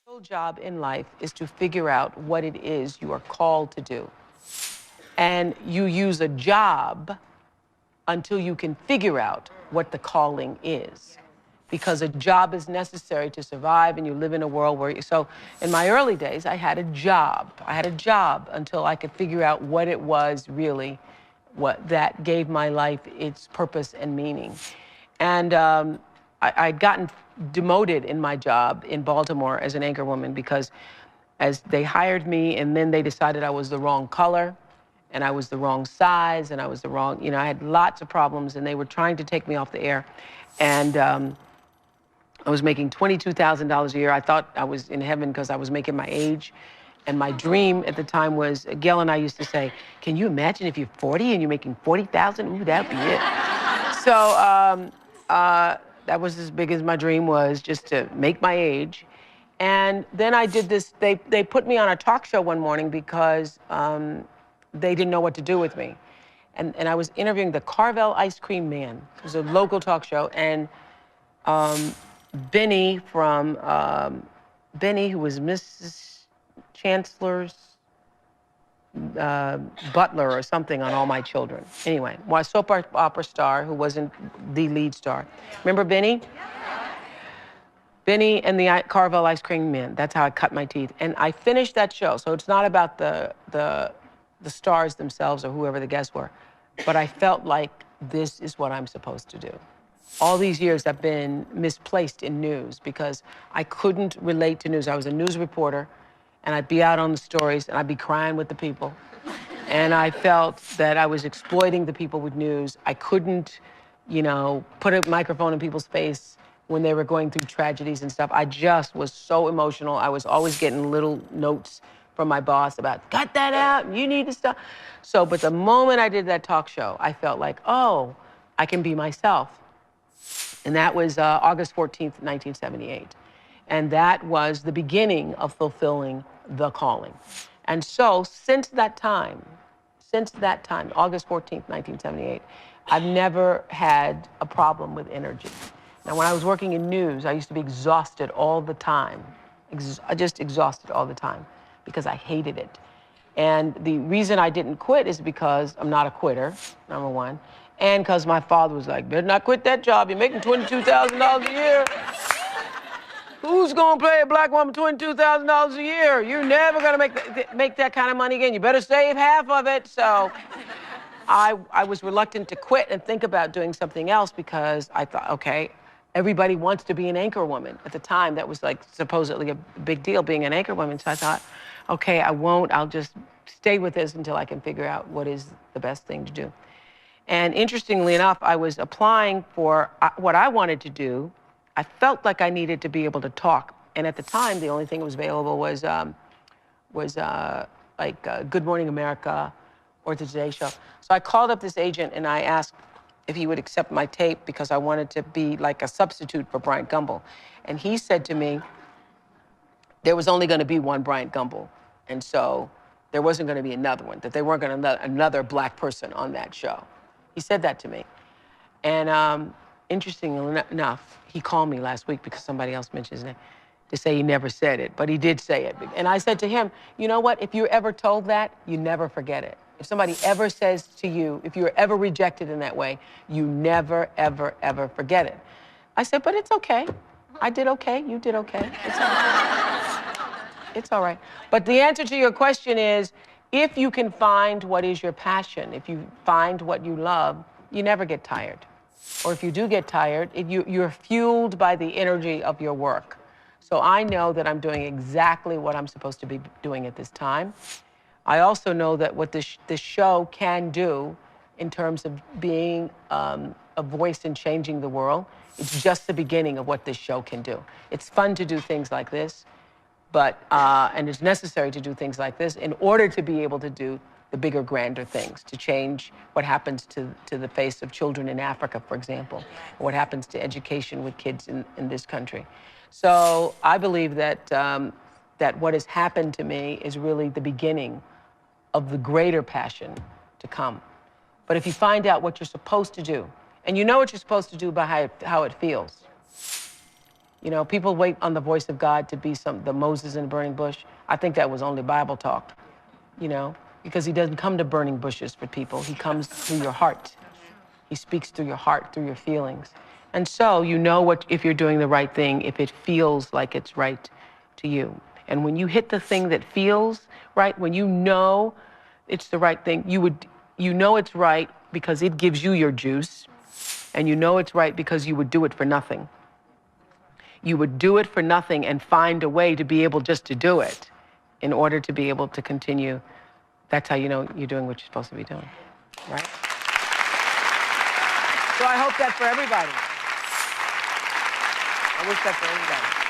Your job in life is to figure out what it is you are called to do. And you use a job until you can figure out what the calling is. Because a job is necessary to survive, and you live in a world where so in my early days, I had a job. I had a job until I could figure out what it was really, what that gave my life its purpose and meaning. And I'd gotten demoted in my job in Baltimore as an anchorwoman because as they hired me, and then they decided I was the wrong color, and I was the wrong size, and I was the wrong, I had lots of problems, and they were trying to take me off the air. And I was making $22,000 a year. I thought I was in heaven because I was making my age. And my dream at the time was, Gail and I used to say, can you imagine if you're 40 and you're making 40,000? Ooh, that'd be it. So that was as big as my dream was, just to make my age. And then I did this, they put me on a talk show one morning because they didn't know what to do with me. And I was interviewing the Carvel Ice Cream Man. It was a local talk show. And Benny from, Benny, who was Mrs. Chancellor's butler or something on All My Children. Anyway, a soap opera star who wasn't the lead star. Remember Benny? Benny and the Carvel Ice Cream Man. That's how I cut my teeth. And I finished that show. So it's not about the stars themselves or whoever the guests were. But I felt like this is what I'm supposed to do. All these years I've been misplaced in news because I couldn't relate to news. I was a news reporter, and I'd be out on the stories, and I'd be crying with the people. And I felt that I was exploiting the people with news. I couldn't, put a microphone in people's face when they were going through tragedies and stuff. I just was so emotional. I was always getting little notes from my boss about, cut that out, you need to stop. So, but the moment I did that talk show, I felt like, oh, I can be myself. And that was August 14th, 1978. And that was the beginning of fulfilling the calling. And so since that time, August 14th, 1978, I've never had a problem with energy. Now, when I was working in news, I used to be exhausted all the time. Just exhausted all the time because I hated it. And the reason I didn't quit is because I'm not a quitter, number one. And because my father was like, better not quit that job. You're making $22,000 a year. Who's gonna pay a black woman $22,000 a year? You're never gonna make that kind of money again. You better save half of it. So I was reluctant to quit and think about doing something else because I thought, okay, everybody wants to be an anchor woman. At the time, that was like supposedly a big deal, being an anchor woman. So I thought, okay, I'll just stay with this until I can figure out what is the best thing to do. And interestingly enough, I was applying for what I wanted to do. I felt like I needed to be able to talk. And at the time, the only thing that was available was Good Morning America or the Today Show. So I called up this agent and I asked if he would accept my tape because I wanted to be like a substitute for Bryant Gumbel. And he said to me, there was only gonna be one Bryant Gumbel. And so there wasn't gonna be another one, that they weren't gonna another black person on that show. He said that to me. And interestingly enough, he called me last week because somebody else mentioned his name to say he never said it, but he did say it. And I said to him, you know what? If you're ever told that, you never forget it. If somebody ever says to you, if you're ever rejected in that way, you never, ever, ever forget it. I said, but it's okay. I did okay. You did okay. It's all right. It's all right. But the answer to your question is, if you can find what is your passion, if you find what you love, you never get tired. Or if you do get tired, you're fueled by the energy of your work. So I know that I'm doing exactly what I'm supposed to be doing at this time. I also know that what this show can do in terms of being a voice in changing the world, it's just the beginning of what this show can do. It's fun to do things like this, but, and it's necessary to do things like this in order to be able to do the bigger, grander things, to change what happens to the face of children in Africa, for example, or what happens to education with kids in this country. So I believe that, that what has happened to me is really the beginning of the greater passion to come. But if you find out what you're supposed to do, and you know what you're supposed to do by how it feels, You know, people wait on the voice of God to be the Moses in the burning bush. I think that was only Bible talk, you know, because he doesn't come to burning bushes for people. He comes through your heart. He speaks through your heart, through your feelings. And so you know if you're doing the right thing, if it feels like it's right to you. And when you hit the thing that feels right, when you know it's the right thing, you know it's right because it gives you your juice, and you know it's right because you would do it for nothing. You would do it for nothing and find a way to be able just to do it in order to be able to continue. That's how you know you're doing what you're supposed to be doing, right? So I hope that for everybody. I wish that for everybody.